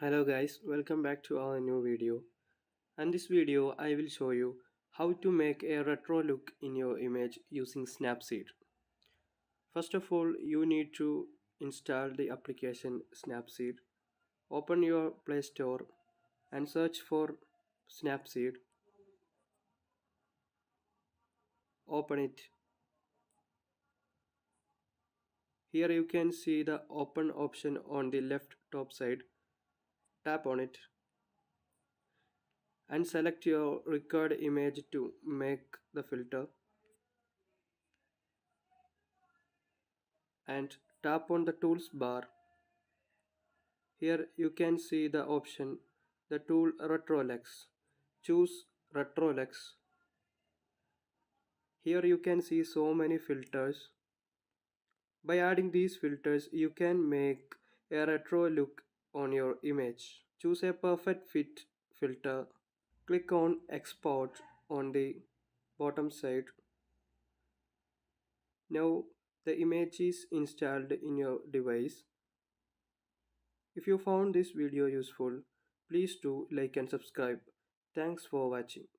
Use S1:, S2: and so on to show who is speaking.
S1: Hello guys, welcome back to our new video. And this video I will show you how to make a retro look in your image using Snapseed. First of all, you need to install the application Snapseed. Open your Play Store and search for Snapseed. Open it. Here you can see the open option on the left top side. Tap on it and select your required image to make the filter and tap on the tools bar. Here you can see the option, the tool Retrolux. Choose Retrolux. Here you can see so many filters. By adding these filters, you can make a retro look on your image. Choose a perfect fit filter. Click on Export on the bottom side. Now the image is installed in your device. If you found this video useful, please do like and subscribe. Thanks for watching.